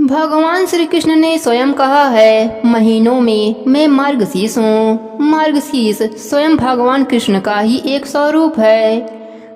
भगवान श्री कृष्ण ने स्वयं कहा है, महीनों में मैं मार्गशीर्ष हूँ। मार्गशीर्ष स्वयं भगवान कृष्ण का ही एक स्वरूप है।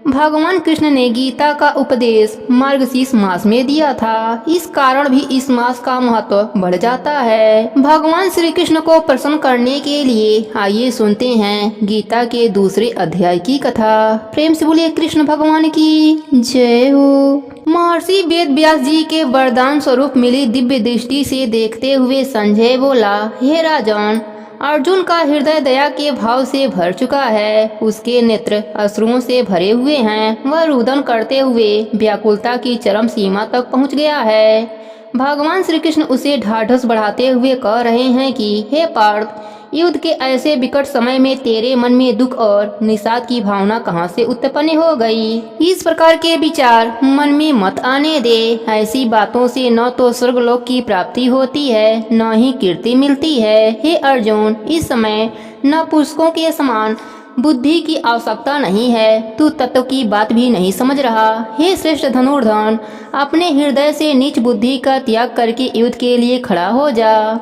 भगवान कृष्ण ने गीता का उपदेश मार्गशीर्ष मास में दिया था। इस कारण भी इस मास का महत्व बढ़ जाता है। भगवान श्री कृष्ण को प्रसन्न करने के लिए आइए सुनते हैं गीता के दूसरे अध्याय की कथा। प्रेम से बोलिए कृष्ण भगवान की जय हो। महर्षि वेद व्यास जी के वरदान स्वरूप मिली दिव्य दृष्टि से देखते हुए संजय बोला, हे राजन, अर्जुन का हृदय दया के भाव से भर चुका है। उसके नेत्र अश्रुओं से भरे हुए हैं। वह रुदन करते हुए व्याकुलता की चरम सीमा तक पहुंच गया है। भगवान श्री कृष्ण उसे ढाढ़स बढ़ाते हुए कह रहे हैं कि हे पार्थ, युद्ध के ऐसे विकट समय में तेरे मन में दुख और निषाद की भावना कहाँ से उत्पन्न हो गई? इस प्रकार के विचार मन में मत आने दे। ऐसी बातों से न तो स्वर्गलोक की प्राप्ति होती है, न ही कीर्ति मिलती है। हे अर्जुन, इस समय न पुरुषों के समान बुद्धि की आवश्यकता नहीं है। तू तत्व की बात भी नहीं समझ रहा। हे श्रेष्ठ धनुर्धन, अपने हृदय से नीच बुद्धि का त्याग करके युद्ध के लिए खड़ा हो जा।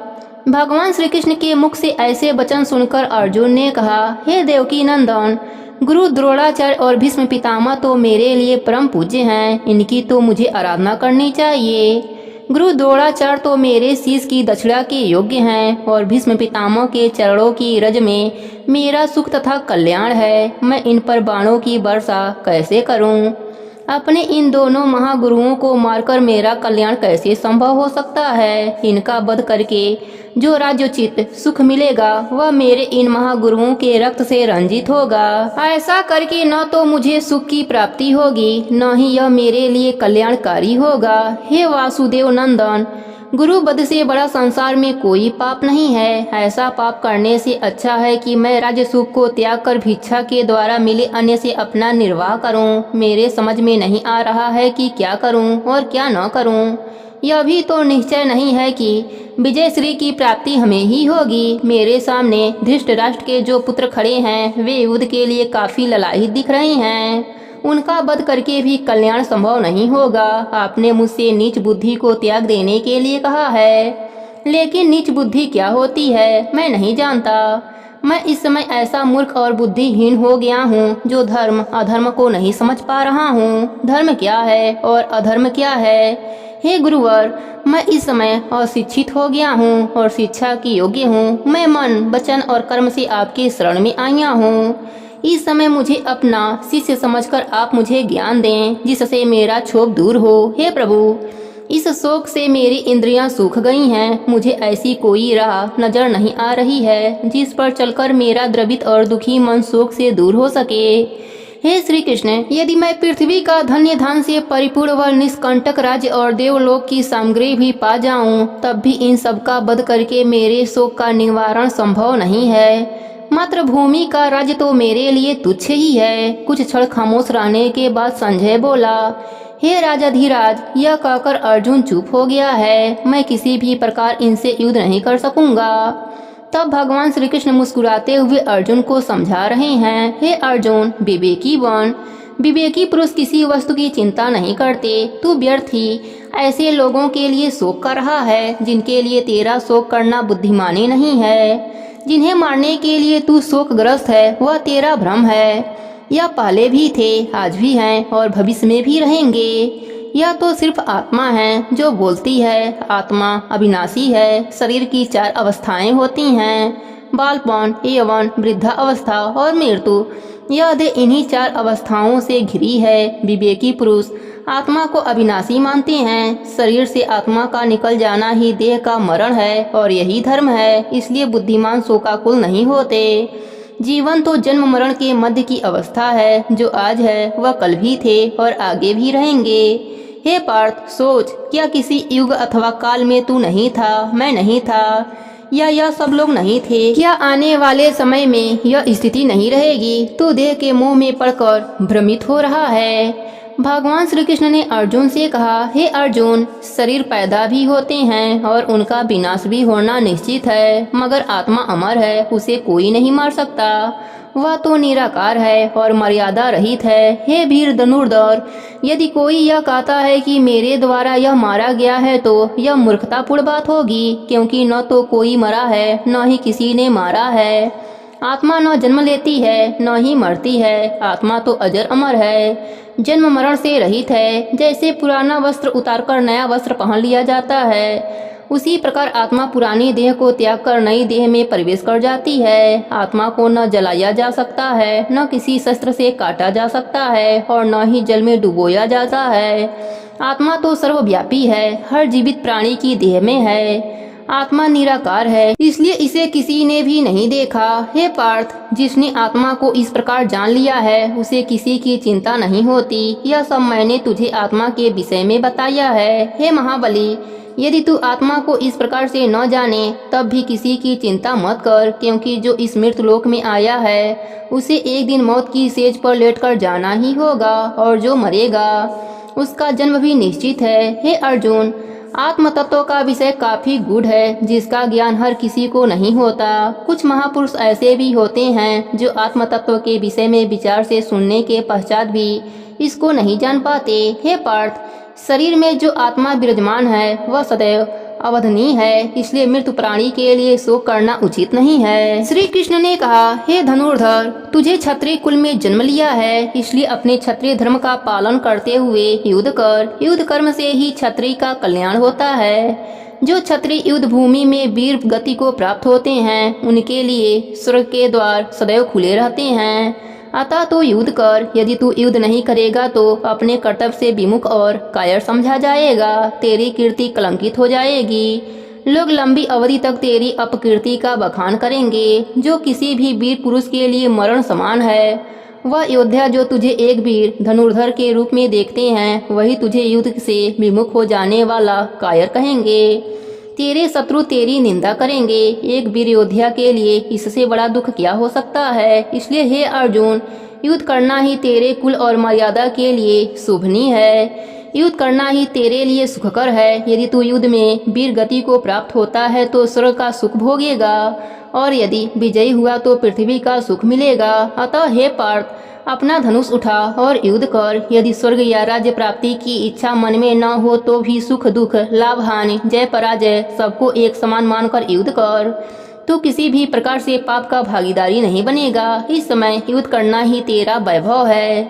भगवान श्री कृष्ण के मुख से ऐसे वचन सुनकर अर्जुन ने कहा, हे देवकी नंदन, गुरु द्रोणाचार्य और भीष्म पितामह तो मेरे लिए परम पूज्य हैं। इनकी तो मुझे आराधना करनी चाहिए। गुरु द्रोणाचार्य तो मेरे शीश की दक्षिणा के योग्य हैं और भीष्म पितामह के चरणों की रज में मेरा सुख तथा कल्याण है। मैं इन पर बाणों की वर्षा कैसे करूं? अपने इन दोनों महागुरुओं को मारकर मेरा कल्याण कैसे संभव हो सकता है? इनका वध करके जो राज्योचित सुख मिलेगा वह मेरे इन महागुरुओं के रक्त से रंजित होगा। ऐसा करके न तो मुझे सुख की प्राप्ति होगी, न ही यह मेरे लिए कल्याणकारी होगा। हे वासुदेव नंदन, गुरु वध से बड़ा संसार में कोई पाप नहीं है। ऐसा पाप करने से अच्छा है कि मैं राज्य सुख को त्याग कर भिक्षा के द्वारा मिले अन्य से अपना निर्वाह करूं। मेरे समझ में नहीं आ रहा है कि क्या करूं और क्या न करूं। यह भी तो निश्चय नहीं है कि विजय श्री की प्राप्ति हमें ही होगी। मेरे सामने धृतराष्ट्र के जो पुत्र खड़े हैं वे युद्ध के लिए काफी ललायित दिख रहे हैं। उनका वध करके भी कल्याण संभव नहीं होगा। आपने मुझसे नीच बुद्धि को त्याग देने के लिए कहा है, लेकिन नीच बुद्धि क्या होती है मैं नहीं जानता। मैं इस समय ऐसा मूर्ख और बुद्धिहीन हो गया हूँ जो धर्म अधर्म को नहीं समझ पा रहा हूँ। धर्म क्या है और अधर्म क्या है? हे गुरुवर, मैं इस समय अशिक्षित हो गया हूँ और शिक्षा की योग्य हूँ। मैं मन, वचन और कर्म से आपके शरण में आया हूँ। इस समय मुझे अपना शिष्य समझकर आप मुझे ज्ञान दें जिससे मेरा क्षोभ दूर हो। हे प्रभु, इस शोक से मेरी इंद्रियां सूख गई हैं। मुझे ऐसी कोई राह नजर नहीं आ रही है जिस पर चलकर मेरा द्रवित और दुखी मन शोक से दूर हो सके। हे श्री कृष्ण, यदि मैं पृथ्वी का धन्य धन से परिपूर्ण व निष्कंटक राज्य और देवलोक की सामग्री भी पा जाऊं, तब भी इन सब का वध करके मेरे शोक का निवारण संभव नहीं है। मात्र भूमि का राज्य तो मेरे लिए तुच्छ ही है। कुछ क्षण खामोश रहने के बाद संजय बोला, हे राजाधिराज, यह कहकर अर्जुन चुप हो गया है। मैं किसी भी प्रकार इनसे युद्ध नहीं कर सकूंगा। तब भगवान श्री कृष्ण मुस्कुराते हुए अर्जुन को समझा रहे हैं, हे अर्जुन, विवेकी बन। विवेकी पुरुष किसी वस्तु की चिंता नहीं करते। तू व्यर्थ ही ऐसे लोगों के लिए शोक कर रहा है जिनके लिए तेरा शोक करना बुद्धिमानी नहीं है। जिन्हें मारने के लिए तू शोकग्रस्त है वह तेरा भ्रम है। यह पहले भी थे, आज भी हैं और भविष्य में भी रहेंगे। यह तो सिर्फ आत्मा है जो बोलती है। आत्मा अविनाशी है। शरीर की 4 अवस्थाएं होती हैं, बालपन, यौवन, वृद्धा अवस्था और मृत्यु। यह देह इन्हीं 4 अवस्थाओं से घिरी है। विवेकी पुरुष आत्मा को अविनाशी मानते हैं। शरीर से आत्मा का निकल जाना ही देह का मरण है और यही धर्म है। इसलिए बुद्धिमान शोकाकुल नहीं होते। जीवन तो जन्म मरण के मध्य की अवस्था है। जो आज है वह कल भी थे और आगे भी रहेंगे। हे पार्थ, सोच, क्या किसी युग अथवा काल में तू नहीं था, मैं नहीं था, या यह सब लोग नहीं थे? क्या आने वाले समय में यह स्थिति नहीं रहेगी? तू देह के मोह में पड़कर भ्रमित हो रहा है। भगवान श्री कृष्ण ने अर्जुन से कहा, हे अर्जुन, शरीर पैदा भी होते हैं और उनका विनाश भी होना निश्चित है, मगर आत्मा अमर है, उसे कोई नहीं मार सकता। वह तो निराकार है और मर्यादा रहित है। हे वीर धनुर्धर, यदि कोई यह कहता है कि मेरे द्वारा यह मारा गया है तो यह मूर्खतापूर्ण बात होगी, क्योंकि न तो कोई मरा है न ही किसी ने मारा है। आत्मा न जन्म लेती है न ही मरती है, आत्मा तो अजर अमर है, जन्म मरण से रहित है। जैसे पुराना वस्त्र उतारकर नया वस्त्र पहन लिया जाता है, उसी प्रकार आत्मा पुरानी देह को त्याग कर नई देह में प्रवेश कर जाती है। आत्मा को न जलाया जा सकता है, न किसी शस्त्र से काटा जा सकता है और न ही जल में डुबोया जाता है। आत्मा तो सर्वव्यापी है, हर जीवित प्राणी की देह में है। आत्मा निराकार है, इसलिए इसे किसी ने भी नहीं देखा। हे पार्थ, जिसने आत्मा को इस प्रकार जान लिया है उसे किसी की चिंता नहीं होती। यह सब मैंने तुझे आत्मा के विषय में बताया है। हे महाबली, यदि तू आत्मा को इस प्रकार से न जाने तब भी किसी की चिंता मत कर, क्योंकि जो इस मृत लोक में आया है उसे एक दिन मौत की सेज पर लेटकर जाना ही होगा, और जो मरेगा उसका जन्म भी निश्चित है। हे अर्जुन, आत्म तत्व का विषय काफी गूढ़ है, जिसका ज्ञान हर किसी को नहीं होता। कुछ महापुरुष ऐसे भी होते हैं जो आत्म तत्व के विषय में विचार से सुनने के पश्चात भी इसको नहीं जान पाते। हे पार्थ, शरीर में जो आत्मा विराजमान है वह सदैव अवधनीय है, इसलिए मृत्यु प्राणी के लिए शोक करना उचित नहीं है। श्री कृष्ण ने कहा, हे धनुर्धर, तुझे क्षत्रिय कुल में जन्म लिया है, इसलिए अपने क्षत्रिय धर्म का पालन करते हुए युद्ध कर। युद्ध कर्म से ही क्षत्रिय का कल्याण होता है। जो क्षत्रिय युद्ध भूमि में वीर गति को प्राप्त होते हैं उनके लिए स्वर्ग के द्वार सदैव खुले रहते हैं। अतः तो युद्ध कर। यदि तू युद्ध नहीं करेगा तो अपने कर्तव्य से विमुख और कायर समझा जाएगा, तेरी कीर्ति कलंकित हो जाएगी। लोग लंबी अवधि तक तेरी अपकीर्ति का बखान करेंगे। जो किसी भी वीर पुरुष के लिए मरण समान है, वह योद्धा जो तुझे एक वीर धनुर्धर के रूप में देखते हैं, वही तुझे युद्ध से विमुख हो जाने वाला कायर कहेंगे। तेरे शत्रु तेरी निंदा करेंगे। एक वीर योद्धा के लिए इससे बड़ा दुख क्या हो सकता है। इसलिए हे अर्जुन, युद्ध करना ही तेरे कुल और मर्यादा के लिए शोभनीय है। युद्ध करना ही तेरे लिए सुखकर है। यदि तू युद्ध में वीर गति को प्राप्त होता है तो स्वर्ग का सुख भोगेगा, और यदि विजयी हुआ तो पृथ्वी का सुख मिलेगा। अतः हे पार्थ, अपना धनुष उठा और युद्ध कर। यदि स्वर्ग या राज्य प्राप्ति की इच्छा मन में न हो तो भी सुख दुख, लाभ हानि, जय पराजय सबको एक समान मानकर युद्ध कर। तू किसी भी प्रकार से पाप का भागीदारी नहीं बनेगा। इस समय युद्ध करना ही तेरा वैभव है।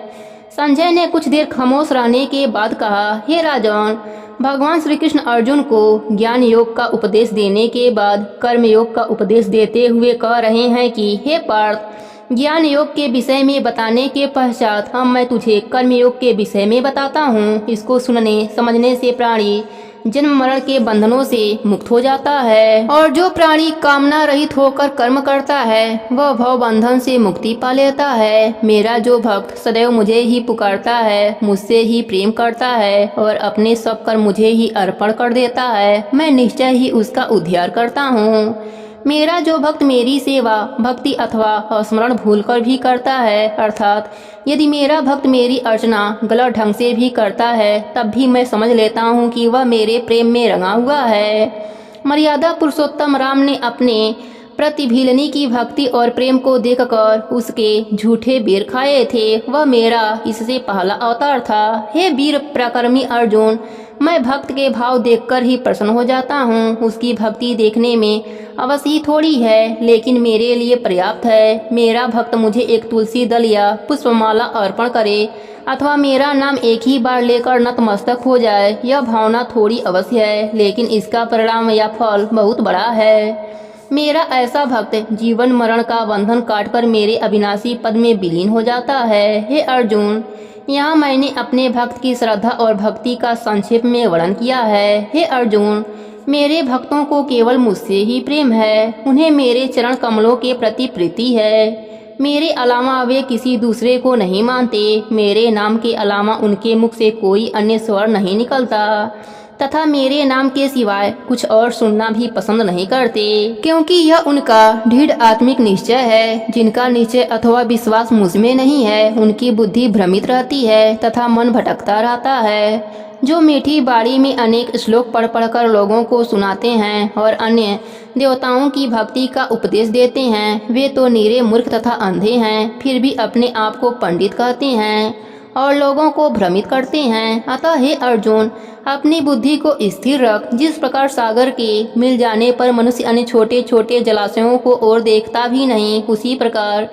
संजय ने कुछ देर खामोश रहने के बाद कहा, हे राजन, भगवान श्री कृष्ण अर्जुन को ज्ञान योग का उपदेश देने के बाद कर्म योग का उपदेश देते हुए कह रहे हैं कि हे पार्थ, ज्ञान योग के विषय में बताने के पश्चात मैं तुझे कर्म योग के विषय में बताता हूँ। इसको सुनने समझने से प्राणी जन्म मरण के बंधनों से मुक्त हो जाता है, और जो प्राणी कामना रहित होकर कर्म करता है वह भव बंधन से मुक्ति पा लेता है। मेरा जो भक्त सदैव मुझे ही पुकारता है, मुझसे ही प्रेम करता है और अपने सब कर्म मुझे ही अर्पण कर देता है, मैं निश्चय ही उसका उद्धार करता हूँ। मेरा जो भक्त मेरी सेवा भक्ति अथवा स्मरण भूलकर भी करता है, अर्थात यदि मेरा भक्त मेरी अर्चना गलत ढंग से भी करता है, तब भी मैं समझ लेता हूँ कि वह मेरे प्रेम में रंगा हुआ है। मर्यादा पुरुषोत्तम राम ने अपने प्रतिभीलनी की भक्ति और प्रेम को देखकर उसके झूठे बेर खाए थे। वह मेरा इससे पहला अवतार था। हे वीर पराक्रमी अर्जुन, मैं भक्त के भाव देखकर ही प्रसन्न हो जाता हूँ। उसकी भक्ति देखने में अवश्य ही थोड़ी है, लेकिन मेरे लिए पर्याप्त है। मेरा भक्त मुझे एक तुलसी दल या पुष्पमाला अर्पण करे अथवा मेरा नाम एक ही बार लेकर नतमस्तक हो जाए, यह भावना थोड़ी अवश्य है, लेकिन इसका परिणाम या फल बहुत बड़ा है। मेरा ऐसा भक्त जीवन मरण का बंधन काटकर मेरे अविनाशी पद में विलीन हो जाता है। हे अर्जुन, यहाँ मैंने अपने भक्त की श्रद्धा और भक्ति का संक्षेप में वर्णन किया है। हे अर्जुन, मेरे भक्तों को केवल मुझसे ही प्रेम है। उन्हें मेरे चरण कमलों के प्रति प्रीति है। मेरे अलावा वे किसी दूसरे को नहीं मानते। मेरे नाम के अलावा उनके मुख से कोई अन्य स्वर नहीं निकलता। तथा मेरे नाम के सिवाय कुछ और सुनना भी पसंद नहीं करते, क्योंकि यह उनका दृढ़ आत्मिक निश्चय है। जिनका निश्चय अथवा विश्वास मुझ में नहीं है, उनकी बुद्धि भ्रमित रहती है तथा मन भटकता रहता है। जो मीठी बाड़ी में अनेक श्लोक पढ़ पढ़कर लोगों को सुनाते हैं और अन्य देवताओं की भक्ति का उपदेश देते हैं, वे तो नीरे मूर्ख तथा अंधे हैं, फिर भी अपने आप को पंडित कहते हैं और लोगों को भ्रमित करते हैं। अतः हे अर्जुन, अपनी बुद्धि को स्थिर रख। जिस प्रकार सागर के मिल जाने पर मनुष्य अन्य छोटे छोटे जलाशयों को और देखता भी नहीं, उसी प्रकार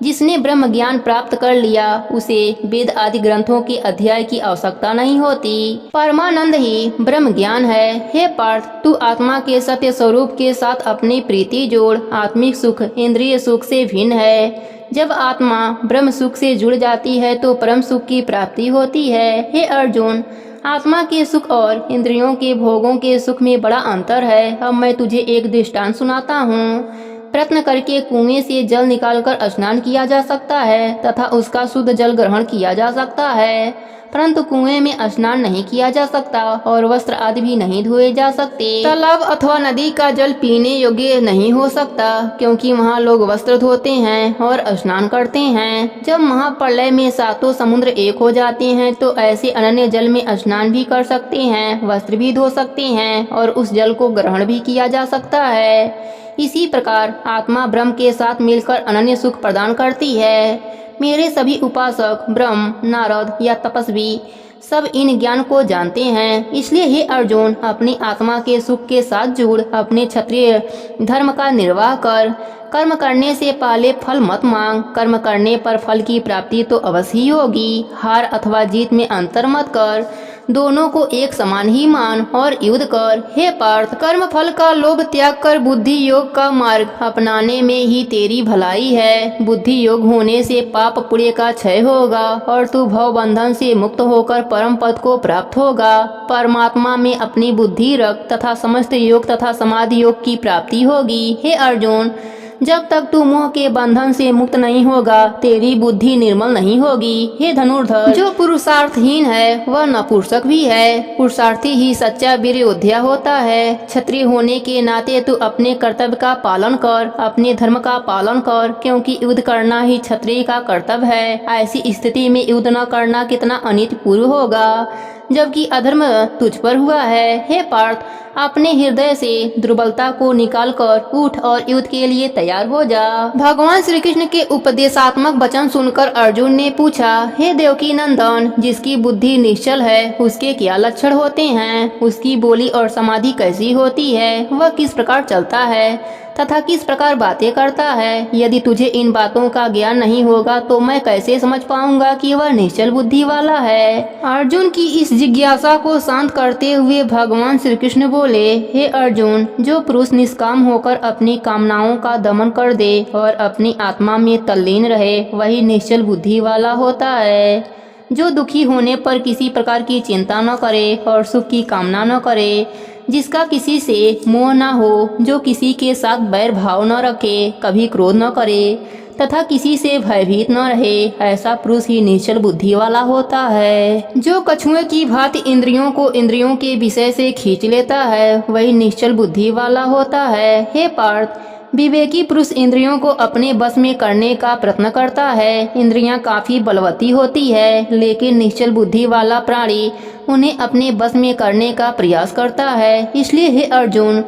जिसने ब्रह्म ज्ञान प्राप्त कर लिया उसे वेद आदि ग्रंथों के अध्याय की आवश्यकता नहीं होती। परमानंद ही ब्रह्म ज्ञान है। हे पार्थ, तू आत्मा के सत्य स्वरूप के साथ अपनी प्रीति जोड़। आत्मिक सुख इंद्रिय सुख से भिन्न है। जब आत्मा ब्रह्म सुख से जुड़ जाती है तो परम सुख की प्राप्ति होती है। हे अर्जुन, आत्मा के सुख और इंद्रियों के भोगों के सुख में बड़ा अंतर है। अब मैं तुझे एक दृष्टांत सुनाता हूँ। प्रयत्न करके कुएं से जल निकालकर स्नान किया जा सकता है तथा उसका शुद्ध जल ग्रहण किया जा सकता है, परंतु कुएं में स्नान नहीं किया जा सकता और वस्त्र आदि भी नहीं धोए जा सकते। तालाब अथवा नदी का जल पीने योग्य नहीं हो सकता, क्योंकि वहाँ लोग वस्त्र धोते हैं और स्नान करते हैं। जब महाप्रलय में सातों समुद्र एक हो जाते हैं तो ऐसे अनन्य जल में स्नान भी कर सकते हैं, वस्त्र भी धो सकते हैं और उस जल को ग्रहण भी किया जा सकता है। इसी प्रकार आत्मा ब्रह्म के साथ मिलकर अनन्य सुख प्रदान करती है। मेरे सभी उपासक ब्रह्म, नारद या तपस्वी सब इन ज्ञान को जानते हैं। इसलिए हे अर्जुन, अपनी आत्मा के सुख के साथ जुड़। अपने क्षत्रिय धर्म का निर्वाह कर। कर्म करने से पहले फल मत मांग। कर्म करने पर फल की प्राप्ति तो अवश्य ही होगी। हार अथवा जीत में अंतर मत कर, दोनों को एक समान ही मान और युद्ध कर। हे पार्थ, कर्म फल का लोभ त्याग कर बुद्धि योग का मार्ग अपनाने में ही तेरी भलाई है। बुद्धि योग होने से पाप पुण्य का क्षय होगा और तू भव बंधन से मुक्त होकर परम पद को प्राप्त होगा। परमात्मा में अपनी बुद्धि रख तथा समस्त योग तथा समाधि योग की प्राप्ति होगी। हे अर्जुन, जब तक तू मोह के बंधन से मुक्त नहीं होगा, तेरी बुद्धि निर्मल नहीं होगी। हे धनुर्धर, जो पुरुषार्थहीन है वह नपुंसक भी है। पुरुषार्थी ही सच्चा वीर योद्धा होता है। क्षत्रिय होने के नाते तू अपने कर्तव्य का पालन कर, अपने धर्म का पालन कर, क्योंकि युद्ध करना ही क्षत्रिय का कर्तव्य है। ऐसी स्थिति में युद्ध न करना कितना अनितपूर्व होगा, जबकि अधर्म तुझ पर हुआ है। हे पार्थ, अपने हृदय से दुर्बलता को निकालकर उठ और युद्ध के लिए तैयार हो जा। भगवान श्री कृष्ण के उपदेशात्मक वचन सुनकर अर्जुन ने पूछा, हे देवकी नंदन, जिसकी बुद्धि निश्चल है उसके क्या लक्षण होते हैं? उसकी बोली और समाधि कैसी होती है? वह किस प्रकार चलता है तथा किस प्रकार बातें करता है? यदि तुझे इन बातों का ज्ञान नहीं होगा तो मैं कैसे समझ पाऊंगा कि वह निश्चल बुद्धि वाला है? अर्जुन की इस जिज्ञासा को शांत करते हुए भगवान श्री कृष्ण बोले, हे अर्जुन, जो पुरुष निष्काम होकर अपनी कामनाओं का दमन कर दे और अपनी आत्मा में तल्लीन रहे, वही निश्चल बुद्धि वाला होता है। जो दुखी होने पर किसी प्रकार की चिंता न करे और सुख की कामना न करे, जिसका किसी से मोह न हो, जो किसी के साथ बैर भाव न रखे, कभी क्रोध न करे तथा किसी से भयभीत न रहे, ऐसा पुरुष ही निश्चल बुद्धि वाला होता है। जो कछुए की भांति इंद्रियों को इंद्रियों के विषय से खींच लेता है, वही निश्चल बुद्धि वाला होता है। हे पार्थ, विवेकी पुरुष इंद्रियों को अपने बस में करने का प्रयत्न करता है। इंद्रियां काफी बलवती होती है, लेकिन निश्चल बुद्धि वाला प्राणी उन्हें अपने बस में करने का प्रयास करता है। इसलिए हे अर्जुन,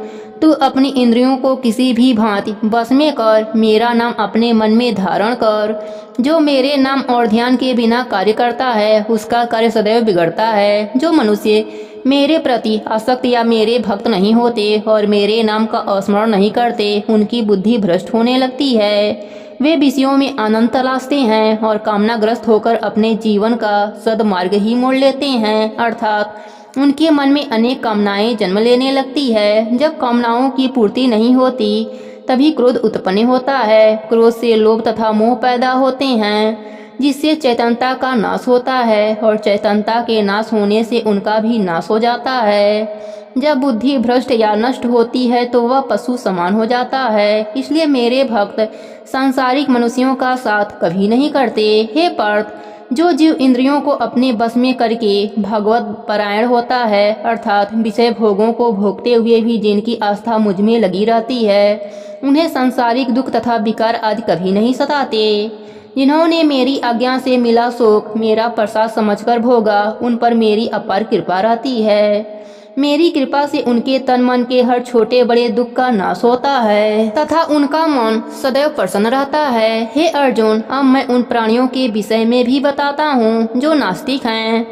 तू अपनी इंद्रियों को किसी भी भांति बस में कर। मेरा नाम अपने मन में धारण कर। जो मेरे नाम और ध्यान के बिना कार्य करता है, उसका कार्य सदैव बिगड़ता है। जो मनुष्य मेरे प्रति आसक्त या मेरे भक्त नहीं होते और मेरे नाम का स्मरण नहीं करते, उनकी बुद्धि भ्रष्ट होने लगती है। वे विषयों में आनंद तलाशते हैं और कामनाग्रस्त होकर अपने जीवन का सदमार्ग ही मोड़ लेते हैं, अर्थात उनके मन में अनेक कामनाएं जन्म लेने लगती है। जब कामनाओं की पूर्ति नहीं होती, तभी क्रोध उत्पन्न होता है। क्रोध से लोभ तथा मोह पैदा होते हैं, जिससे चैतन्यता का नाश होता है और चैतन्यता के नाश होने से उनका भी नाश हो जाता है। जब बुद्धि भ्रष्ट या नष्ट होती है तो वह पशु समान हो जाता है। इसलिए मेरे भक्त सांसारिक मनुष्यों का साथ कभी नहीं करते। हे पार्थ, जो जीव इंद्रियों को अपने बस में करके भगवत परायण होता है, अर्थात विषय भोगों को भोगते हुए भी जिनकी आस्था मुझ में लगी रहती है, उन्हें सांसारिक दुख तथा विकार आदि कभी नहीं सताते। जिन्होंने मेरी आज्ञा से मिला सुख मेरा प्रसाद समझकर भोगा, उन पर मेरी अपार कृपा रहती है। मेरी कृपा से उनके तन मन के हर छोटे बड़े दुख का नाश होता है तथा उनका मन सदैव प्रसन्न रहता है। हे अर्जुन, अब मैं उन प्राणियों के विषय में भी बताता हूँ जो नास्तिक हैं।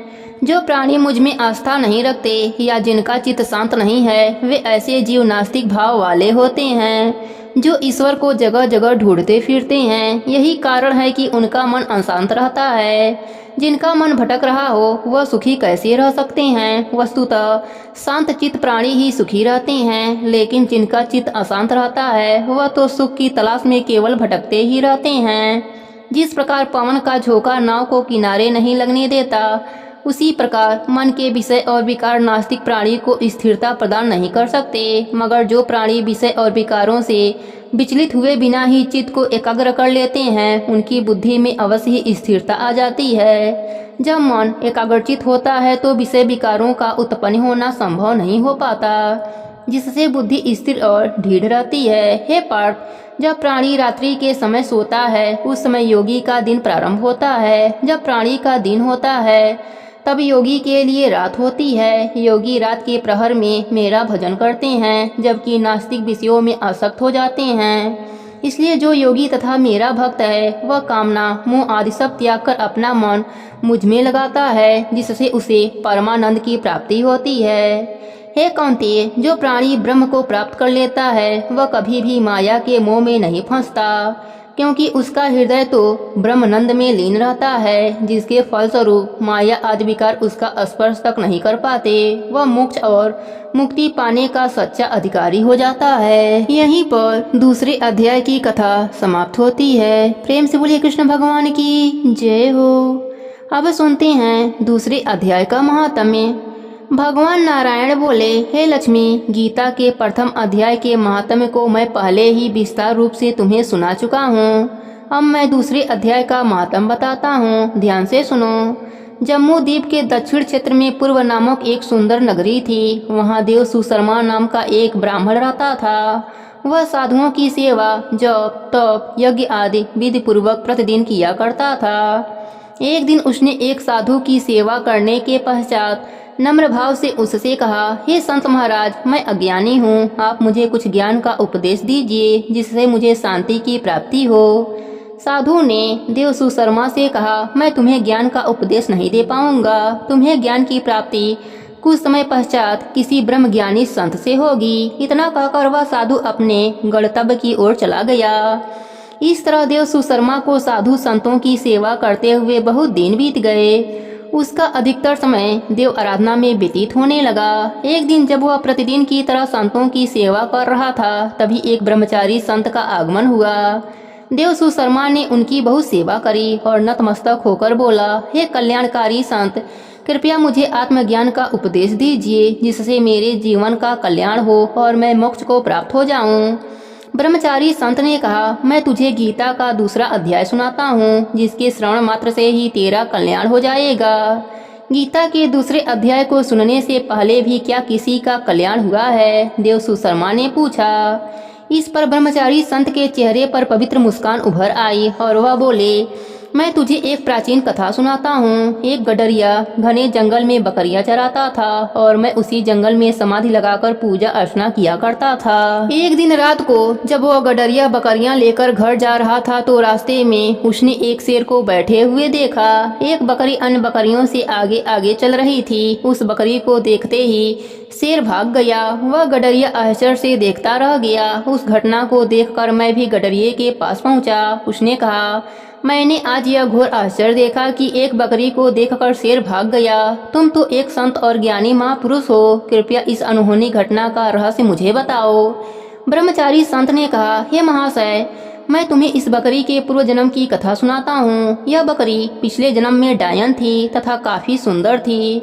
जो प्राणी मुझ में आस्था नहीं रखते या जिनका चित्त शांत नहीं है, वे ऐसे जीव नास्तिक भाव वाले होते हैं जो ईश्वर को जगह जगह ढूंढते फिरते हैं। यही कारण है कि उनका मन अशांत रहता है। जिनका मन भटक रहा हो वह सुखी कैसे रह सकते हैं? वस्तुतः शांत चित्त प्राणी ही सुखी रहते हैं, लेकिन जिनका चित्त अशांत रहता है वह तो सुख की तलाश में केवल भटकते ही रहते हैं। जिस प्रकार पवन का झोंका नाव को किनारे नहीं लगने देता, उसी प्रकार मन के विषय और विकार नास्तिक प्राणी को स्थिरता प्रदान नहीं कर सकते। मगर जो प्राणी विषय और विकारों से विचलित हुए बिना ही चित्त को एकाग्र कर लेते हैं, उनकी बुद्धि में अवश्य ही स्थिरता आ जाती है। जब मन एकाग्रचित होता है तो विषय विकारों का उत्पन्न होना संभव नहीं हो पाता, जिससे बुद्धि स्थिर और ढीठ रहती है। हे पार्थ, जब प्राणी रात्रि के समय सोता है, उस समय योगी का दिन प्रारंभ होता है। जब प्राणी का दिन होता है, तब योगी के लिए रात होती है। योगी रात के प्रहर में मेरा भजन करते हैं, जबकि नास्तिक विषयों में आसक्त हो जाते हैं। इसलिए जो योगी तथा मेरा भक्त है, वह कामना मोह आदि सब त्याग कर अपना मन मुझ में लगाता है, जिससे उसे परमानंद की प्राप्ति होती है। हे कौन्तेय, जो प्राणी ब्रह्म को प्राप्त कर लेता है, वह कभी भी माया के मोह में नहीं फंसता, क्योंकि उसका हृदय तो ब्रह्मानंद में लीन रहता है, जिसके फलस्वरूप माया आदि विकार उसका स्पर्श तक नहीं कर पाते। वह मोक्ष और मुक्ति पाने का सच्चा अधिकारी हो जाता है। यहीं पर दूसरे अध्याय की कथा समाप्त होती है। प्रेम से बोलिए कृष्ण भगवान की जय हो। अब सुनते हैं दूसरे अध्याय का महात्म्य। भगवान नारायण बोले, हे लक्ष्मी, गीता के प्रथम अध्याय के महात्म्य को मैं पहले ही विस्तार रूप से तुम्हें सुना चुका हूँ। अब मैं दूसरे अध्याय का महात्म्य बताता हूँ, ध्यान से सुनो। जम्मू द्वीप के दक्षिण क्षेत्र में पूर्व नामक एक सुंदर नगरी थी। वहाँ देव सुशर्मा नाम का एक ब्राह्मण रहता था। वह साधुओं की सेवा, जप, तप, यज्ञ आदि विधि पूर्वक प्रतिदिन किया करता था। एक दिन उसने एक साधु की सेवा करने के पश्चात नम्र भाव से उससे कहा, हे संत महाराज, मैं अज्ञानी हूँ, आप मुझे कुछ ज्ञान का उपदेश दीजिए जिससे मुझे शांति की प्राप्ति हो। साधु ने देव सुशर्मा से कहा, मैं तुम्हें ज्ञान का उपदेश नहीं दे पाऊंगा। तुम्हें ज्ञान की प्राप्ति कुछ समय पश्चात किसी ब्रह्मज्ञानी संत से होगी। इतना कहकर वह साधु अपने गंतव्य की ओर चला गया। इस तरह देव सुशर्मा को साधु संतों की सेवा करते हुए बहुत दिन बीत गए। उसका अधिकतर समय देव आराधना में व्यतीत होने लगा। एक दिन जब वह प्रतिदिन की तरह संतों की सेवा कर रहा था, तभी एक ब्रह्मचारी संत का आगमन हुआ। देव सुशर्मा ने उनकी बहुत सेवा करी और नतमस्तक होकर बोला, हे कल्याणकारी संत, कृपया मुझे आत्मज्ञान का उपदेश दीजिए जिससे मेरे जीवन का कल्याण हो और मैं मोक्ष को प्राप्त हो जाऊं। ब्रह्मचारी संत ने कहा, मैं तुझे गीता का दूसरा अध्याय सुनाता हूँ, जिसके श्रवण मात्र से ही तेरा कल्याण हो जाएगा। गीता के दूसरे अध्याय को सुनने से पहले भी क्या किसी का कल्याण हुआ है? देव सुशर्मा ने पूछा। इस पर ब्रह्मचारी संत के चेहरे पर पवित्र मुस्कान उभर आई और वह बोले, मैं तुझे एक प्राचीन कथा सुनाता हूँ। एक गडरिया घने जंगल में बकरियां चराता था और मैं उसी जंगल में समाधि लगाकर पूजा अर्चना किया करता था। एक दिन रात को जब वह गडरिया बकरियां लेकर घर जा रहा था तो रास्ते में उसने एक शेर को बैठे हुए देखा। एक बकरी अन्य बकरियों से आगे आगे चल रही थी। उस बकरी को देखते ही शेर भाग गया। वह गडरिया आश्चर्य से देखता रह गया। उस घटना को देखकर मैं भी गडरिये के पास पहुंचा। उसने कहा, मैंने आज यह घोर आश्चर्य देखा कि एक बकरी को देखकर शेर भाग गया। तुम तो एक संत और ज्ञानी महापुरुष हो, कृपया इस अनहोनी घटना का रहस्य मुझे बताओ। ब्रह्मचारी संत ने कहा, हे महाशय, मैं तुम्हें इस बकरी के पूर्व जन्म की कथा सुनाता हूँ। यह बकरी पिछले जन्म में डायन थी तथा काफी सुंदर थी।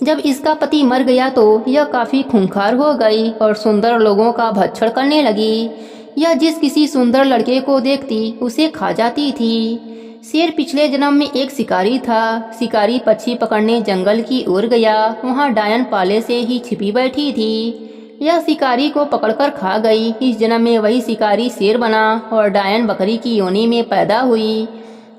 जब इसका पति मर गया तो यह काफी खूंखार हो गई और सुंदर लोगों का भक्षण करने लगी। यह जिस किसी सुंदर लड़के को देखती उसे खा जाती थी। शेर पिछले जन्म में एक शिकारी था। शिकारी पक्षी पकड़ने जंगल की ओर गया। वहाँ डायन पहले से ही छिपी बैठी थी। यह शिकारी को पकड़कर खा गई। इस जन्म में वही शिकारी शेर बना और डायन बकरी की योनि में पैदा हुई।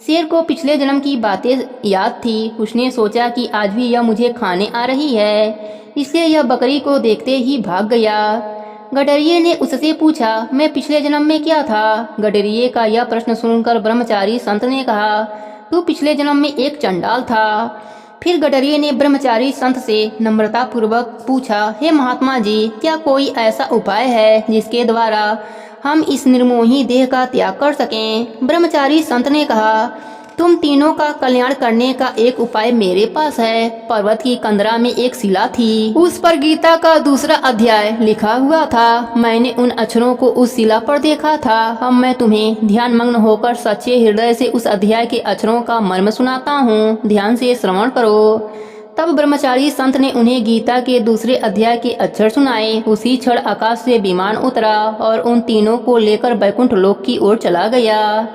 शेर को पिछले जन्म की बातें याद थी। उसने सोचा कि आज भी यह मुझे खाने आ रही है, इसलिए यह बकरी को देखते ही भाग गया। गडरिये ने उससे पूछा, मैं पिछले जन्म में क्या था? गडरिये का यह प्रश्न सुनकर ब्रह्मचारी संत ने कहा, तू पिछले जन्म में एक चंडाल था। फिर गडरिये ने ब्रह्मचारी संत से नम्रता पूर्वक पूछा, हे महात्मा जी, क्या कोई ऐसा उपाय है जिसके द्वारा हम इस निर्मोही देह का त्याग कर सकें? ब्रह्मचारी संत ने कहा, तुम तीनों का कल्याण करने का एक उपाय मेरे पास है। पर्वत की कंदरा में एक शिला थी, उस पर गीता का दूसरा अध्याय लिखा हुआ था। मैंने उन अक्षरों को उस शिला पर देखा था। अब मैं तुम्हें ध्यान मग्न होकर सच्चे हृदय से उस अध्याय के अक्षरों का मर्म सुनाता हूँ। ध्यान से श्रवण करो। तब ब्रह्मचारी संत ने उन्हें गीता के दूसरे अध्याय के अक्षर सुनाए। उसी क्षण आकाश से विमान उतरा और उन तीनों को लेकर बैकुंठ लोक की ओर चला गया।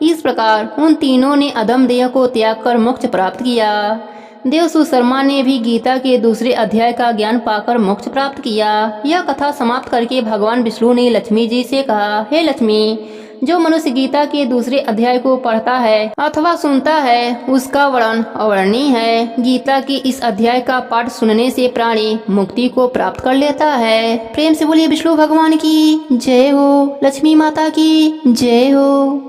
इस प्रकार उन तीनों ने अधम देह को त्याग कर मोक्ष प्राप्त किया। देव सुशर्मा ने भी गीता के दूसरे अध्याय का ज्ञान पाकर मोक्ष प्राप्त किया। यह कथा समाप्त करके भगवान विष्णु ने लक्ष्मी जी से कहा, हे लक्ष्मी, जो मनुष्य गीता के दूसरे अध्याय को पढ़ता है अथवा सुनता है, उसका वर्णन अवर्णनीय है। गीता के इस अध्याय का पाठ सुनने से प्राणी मुक्ति को प्राप्त कर लेता है। प्रेम से बोलिए विष्णु भगवान की जय हो, लक्ष्मी माता की जय हो।